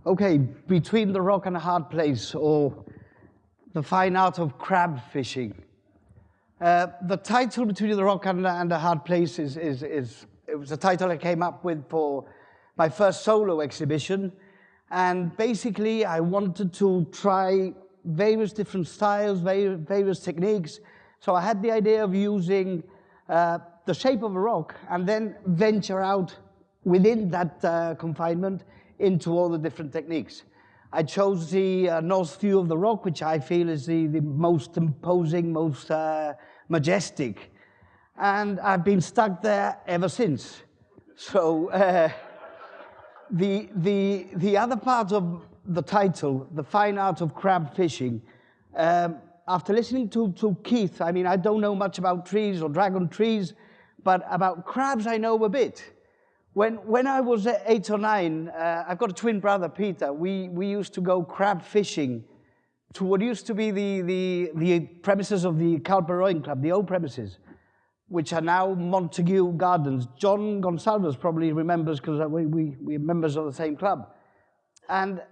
Okay, between the rock and a hard place, or the fine art of crab fishing. The title Between the Rock and a Hard Place it was a title I came up with for my first solo exhibition. And basically, I wanted to try various different styles, various techniques. So I had the idea of using the shape of a rock and then venture out within that confinement into all the different techniques. I chose the north view of the rock, which I feel is the most imposing, most majestic. And I've been stuck there ever since. So the other part of the title, The Fine Art of Crab Fishing, after listening to Keith, I mean, I don't know much about trees or dragon trees, but about crabs I know a bit. When I was 8 or 9, I've got a twin brother, Peter. We used to go crab fishing to what used to be the premises of the Cultural Rowing Club, the old premises, which are now Montague Gardens. John Gonsalves probably remembers because we're members of the same club. And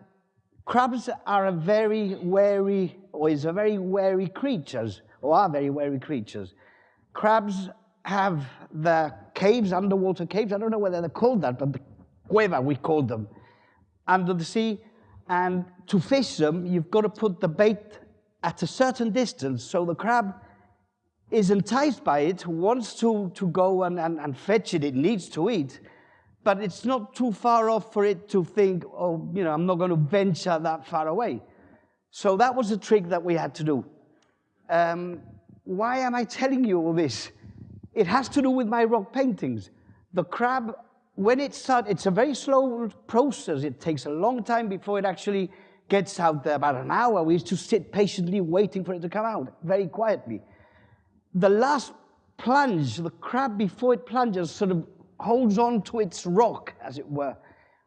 crabs are a very wary creatures, or are very wary creatures. Crabs have the caves, underwater caves. I don't know whether they're called that, but the cueva, we call them, under the sea. And to fish them, you've got to put the bait at a certain distance, so the crab is enticed by it, wants to go and fetch it, it needs to eat, but it's not too far off for it to think, oh, you know, I'm not going to venture that far away. So that was a trick that we had to do. Why am I telling you all this? It has to do with my rock paintings. The crab, when it starts, it's a very slow process. It takes a long time before it actually gets out there, about an hour. We used to sit patiently waiting for it to come out, very quietly. The last plunge, the crab, before it plunges, sort of holds on to its rock, as it were.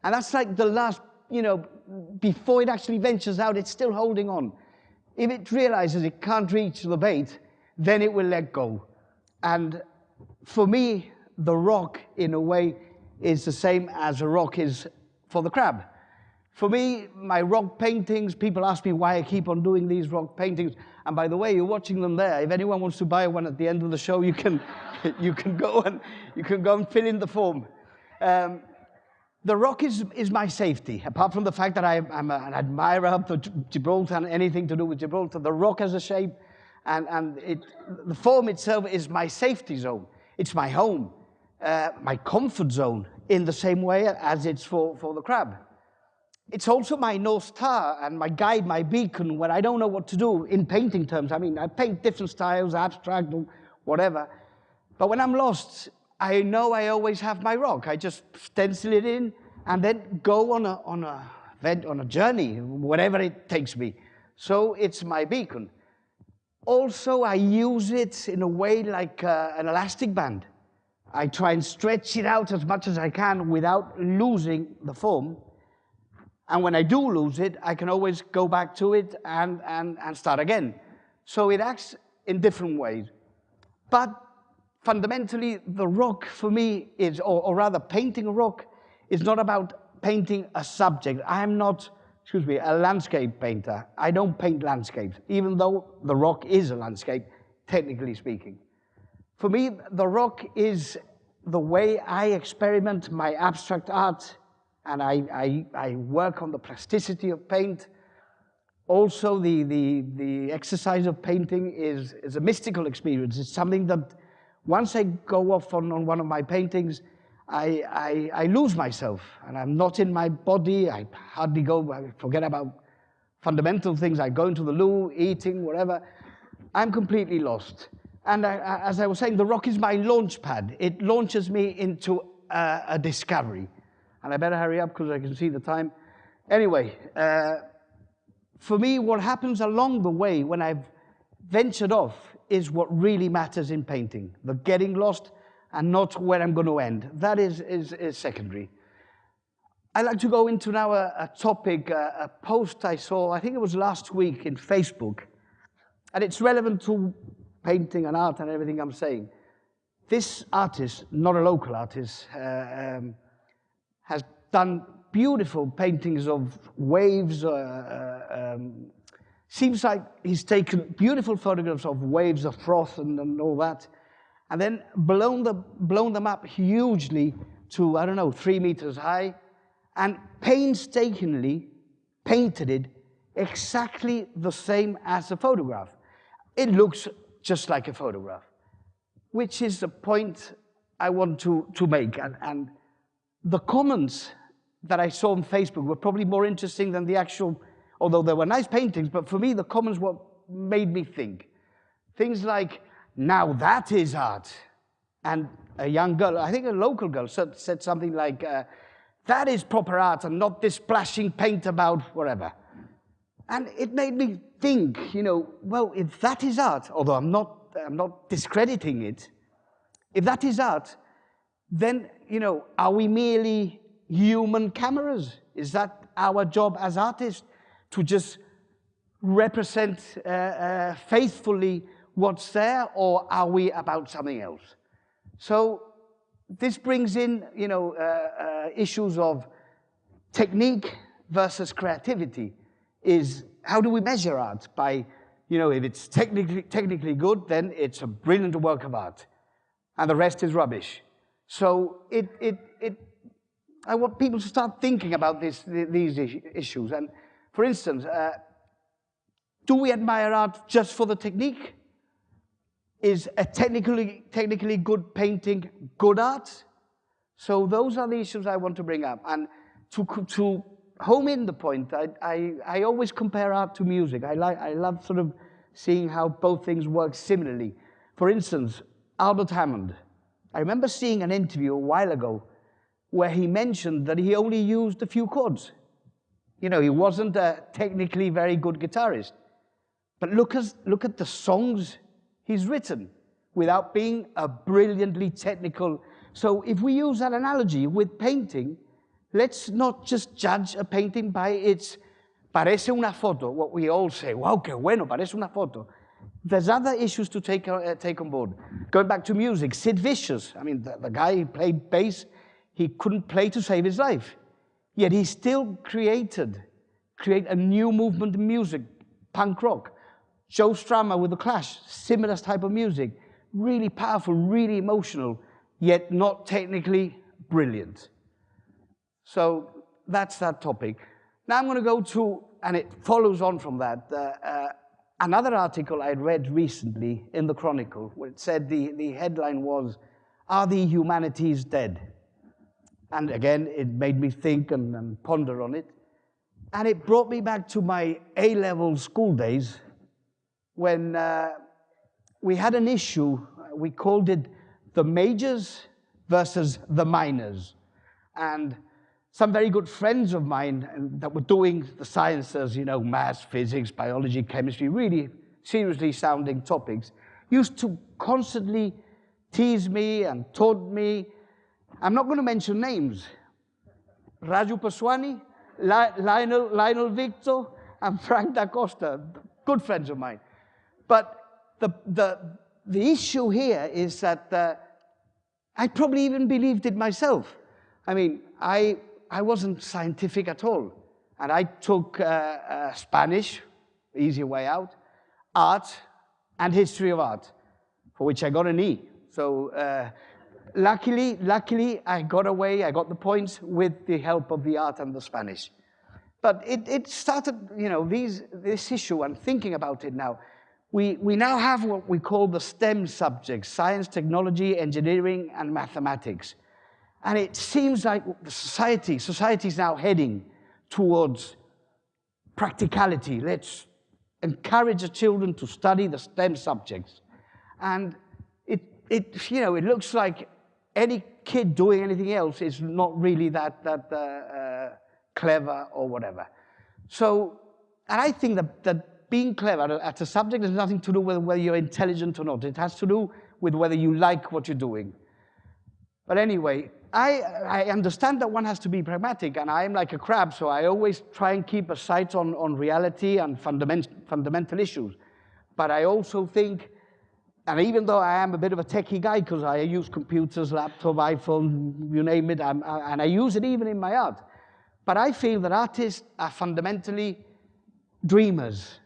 And that's like the last, you know, before it actually ventures out, it's still holding on. If it realizes it can't reach the bait, then it will let go. And for me, the rock, in a way, is the same as a rock is for the crab. For me, my rock paintings, people ask me why I keep on doing these rock paintings. And by the way, you're watching them there. If anyone wants to buy one at the end of the show, you can go and fill in the form. The rock is my safety. Apart from the fact that I'm an admirer of Gibraltar and anything to do with Gibraltar, the rock has a shape, and the form itself is my safety zone. It's my home, my comfort zone, in the same way as it's for the crab. It's also my North Star and my guide, my beacon, when I don't know what to do in painting terms. I mean, I paint different styles, abstract, or whatever. But when I'm lost, I know I always have my rock. I just stencil it in and then go on a journey, whatever it takes me. So it's my beacon. Also, I use it in a way like an elastic band. I try and stretch it out as much as I can without losing the form. And when I do lose it, I can always go back to it and start again. So it acts in different ways. But fundamentally, the rock for me is, or rather painting a rock, is not about painting a subject. I'm not, a landscape painter. I don't paint landscapes, even though the rock is a landscape, technically speaking. For me, the rock is the way I experiment my abstract art, and I work on the plasticity of paint. Also, the exercise of painting is a mystical experience. It's something that once I go off on one of my paintings, I lose myself, and I'm not in my body. I hardly go, I forget about fundamental things. I go into the loo, eating, whatever. I'm completely lost. And as I was saying, the rock is my launch pad. It launches me into a discovery. And I better hurry up because I can see the time. Anyway, for me, what happens along the way when I've ventured off is what really matters in painting. The getting lost and not where I'm going to end. That is secondary. I'd like to go into now a topic, a post I saw, I think it was last week in Facebook. And it's relevant to painting and art and everything I'm saying. This artist, not a local artist, has done beautiful paintings of waves. Seems like he's taken beautiful photographs of waves of froth and all that, and then blown them up hugely to, I don't know, 3 meters high, and painstakingly painted it exactly the same as a photograph. It looks just like a photograph, which is the point I want to make. And the comments that I saw on Facebook were probably more interesting than the actual, although they were nice paintings, but for me, the comments what made me think. Things like, now that is art. And a young girl, I think a local girl, said something like, that is proper art and not this splashing paint about whatever. And it made me think, well, if that is art, although I'm not discrediting it, if that is art, then, are we merely human cameras? Is that our job as artists, to just represent faithfully what's there, or are we about something else? So this brings in, issues of technique versus creativity. Is how do we measure art? By, if it's technically good, then it's a brilliant work of art, and the rest is rubbish. So I want people to start thinking about these issues. And for instance, do we admire art just for the technique? Is a technically good painting good art? So those are the issues I want to bring up. And to home in the point, I always compare art to music. I love sort of seeing how both things work similarly. For instance, Albert Hammond. I remember seeing an interview a while ago where he mentioned that he only used a few chords. He wasn't a technically very good guitarist. But look at the songs he's written without being a brilliantly technical. So if we use that analogy with painting, let's not just judge a painting by its parece una foto, what we all say, wow, qué bueno, parece una foto. There's other issues to take on board. Going back to music, Sid Vicious, I mean, the guy who played bass, he couldn't play to save his life. Yet he still create a new movement in music, punk rock. Joe Strummer with The Clash, similar type of music, really powerful, really emotional, yet not technically brilliant. So that's that topic. Now I'm going to go to, and it follows on from that, another article I read recently in the Chronicle, where it said the headline was, "Are the Humanities Dead?" And again, it made me think and ponder on it. And it brought me back to my A-level school days, when we had an issue. We called it the majors versus the minors. And some very good friends of mine that were doing the sciences, maths, physics, biology, chemistry, really seriously sounding topics, used to constantly tease me and taunt me. I'm not going to mention names. Raju Paswani, Lionel Victor, and Frank da Costa, good friends of mine. But the issue here is that I probably even believed it myself. I mean, I wasn't scientific at all. And I took Spanish, easier way out, art, and history of art, for which I got an E. So luckily, I got away, I got the points with the help of the art and the Spanish. But it started, this issue, and thinking about it now, we now have what we call the STEM subjects: science, technology, engineering, and mathematics. And it seems like the society is now heading towards practicality. Let's encourage the children to study the STEM subjects. And it looks like any kid doing anything else is not really that clever or whatever. So, and I think that being clever at a subject has nothing to do with whether you're intelligent or not. It has to do with whether you like what you're doing. But anyway, I understand that one has to be pragmatic, and I'm like a crab, so I always try and keep a sight on reality and fundamental issues. But I also think, and even though I am a bit of a techie guy, because I use computers, laptop, iPhone, you name it, and I use it even in my art, But I feel that artists are fundamentally dreamers.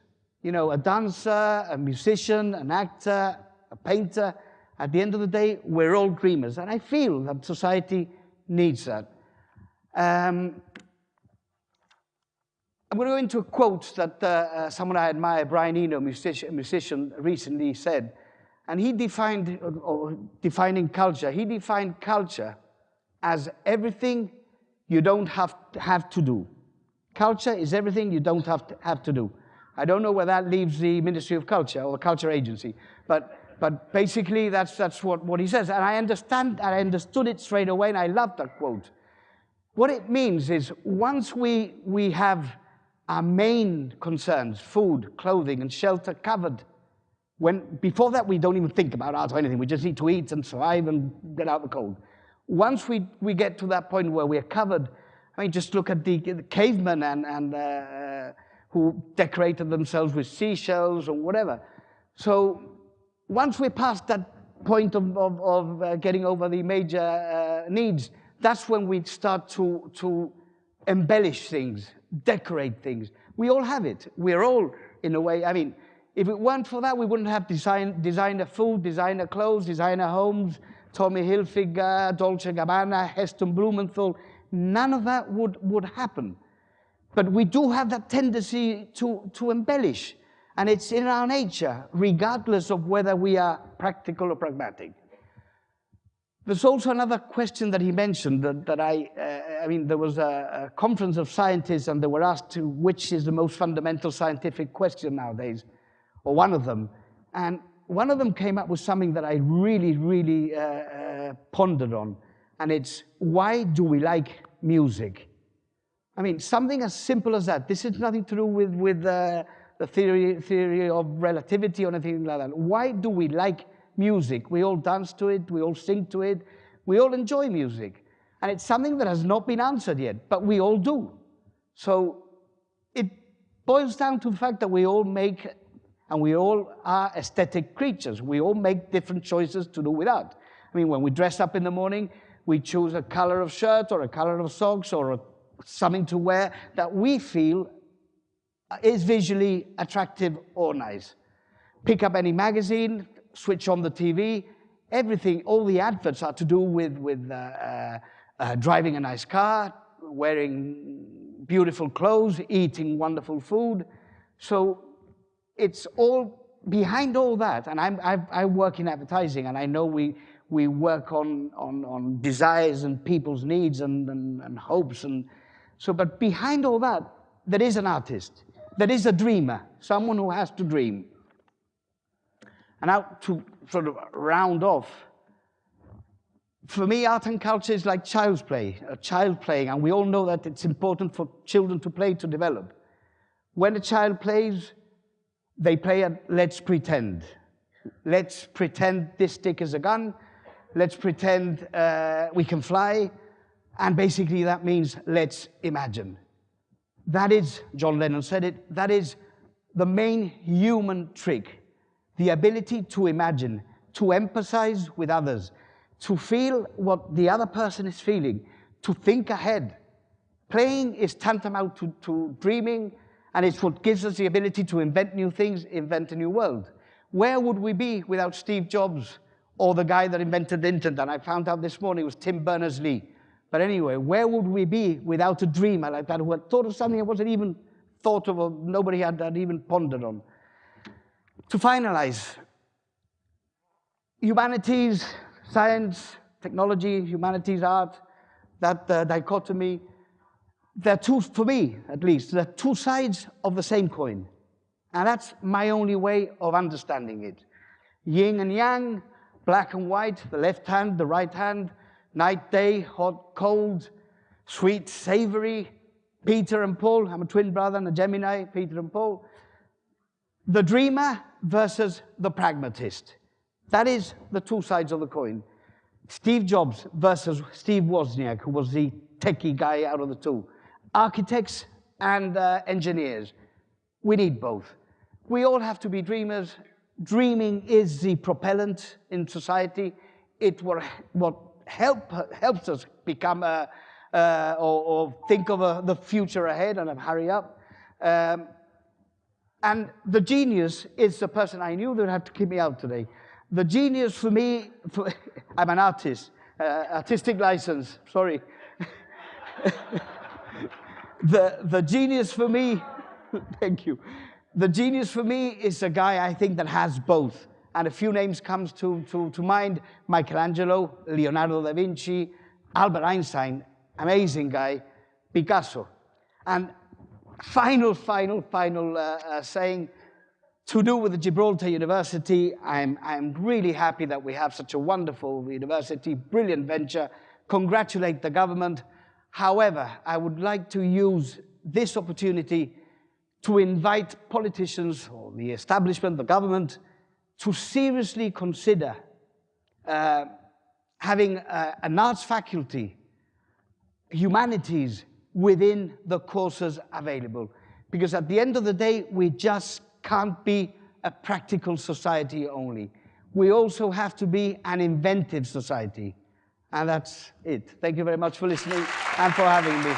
You know, a dancer, a musician, an actor, a painter. At the end of the day, we're all dreamers. And I feel that society needs that. I'm going to go into a quote that someone I admire, Brian Eno, musician, recently said. And he defining culture, he defined culture as everything you don't have to do. Culture is everything you don't have to do. I don't know where that leaves the Ministry of Culture or the Culture Agency, but basically that's what he says. And I understood it straight away, and I love that quote. What it means is once we have our main concerns, food, clothing, and shelter covered, before that we don't even think about art or anything. We just need to eat and survive and get out of the cold. Once we get to that point where we're covered, I mean, just look at the cavemen and who decorated themselves with seashells or whatever. So once we're past that point of getting over the major needs, that's when we start to embellish things, decorate things. We all have it. We're all, in a way, I mean, if it weren't for that, we wouldn't have designer food, designer clothes, designer homes, Tommy Hilfiger, Dolce & Gabbana, Heston Blumenthal. None of that would happen. But we do have that tendency to embellish. And it's in our nature, regardless of whether we are practical or pragmatic. There's also another question that he mentioned that I mean, there was a conference of scientists and they were asked which is the most fundamental scientific question nowadays, or one of them. And one of them came up with something that I really, really pondered on. And it's, why do we like music? I mean, something as simple as that. This has nothing to do with the theory of relativity or anything like that. Why do we like music? We all dance to it, we all sing to it, we all enjoy music. And it's something that has not been answered yet, but we all do. So it boils down to the fact that we all make, and we all are aesthetic creatures. We all make different choices to do with art. I mean, when we dress up in the morning, we choose a color of shirt or a color of socks or something to wear that we feel is visually attractive or nice. Pick up any magazine, switch on the TV, everything, all the adverts are to do with driving a nice car, wearing beautiful clothes, eating wonderful food. So it's all behind all that, and I work in advertising, and I know we work on desires and people's needs and hopes, and so. But behind all that, there is an artist, there is a dreamer, someone who has to dream. And now to sort of round off, for me, art and culture is like child's play, a child playing, and we all know that it's important for children to play to develop. When a child plays, they play at let's pretend. Let's pretend this stick is a gun. Let's pretend we can fly. And basically that means let's imagine. That is, John Lennon said it, that is the main human trick. The ability to imagine, to empathize with others, to feel what the other person is feeling, to think ahead. Playing is tantamount to dreaming, and it's what gives us the ability to invent new things, invent a new world. Where would we be without Steve Jobs or the guy that invented the internet? And I found out this morning it was Tim Berners-Lee. But anyway, where would we be without a dreamer like that who had thought of something that wasn't even thought of or nobody had even pondered on? To finalize, humanities, science, technology, humanities, art, that dichotomy, they're two, for me at least, they're two sides of the same coin. And that's my only way of understanding it. Yin and yang, black and white, the left hand, the right hand, night, day, hot, cold, sweet, savory, Peter and Paul. I'm a twin brother and a Gemini, Peter and Paul. The dreamer versus the pragmatist. That is the two sides of the coin. Steve Jobs versus Steve Wozniak, who was the techie guy out of the two. Architects and engineers. We need both. We all have to be dreamers. Dreaming is the propellant in society. It will what helps us become a or think of the future ahead and hurry up. And the genius is the person I knew that would have to keep me out today. The genius for me, I'm an artist, artistic license, sorry. The genius for me, thank you. The genius for me is a guy I think that has both. And a few names comes to mind: Michelangelo, Leonardo da Vinci, Albert Einstein, amazing guy, Picasso. And final saying, to do with the Gibraltar University, I'm really happy that we have such a wonderful university, brilliant venture, congratulate the government. However, I would like to use this opportunity to invite politicians or the establishment, the government, to seriously consider having an arts faculty, humanities, within the courses available. Because at the end of the day, we just can't be a practical society only. We also have to be an inventive society. And that's it. Thank you very much for listening and for having me.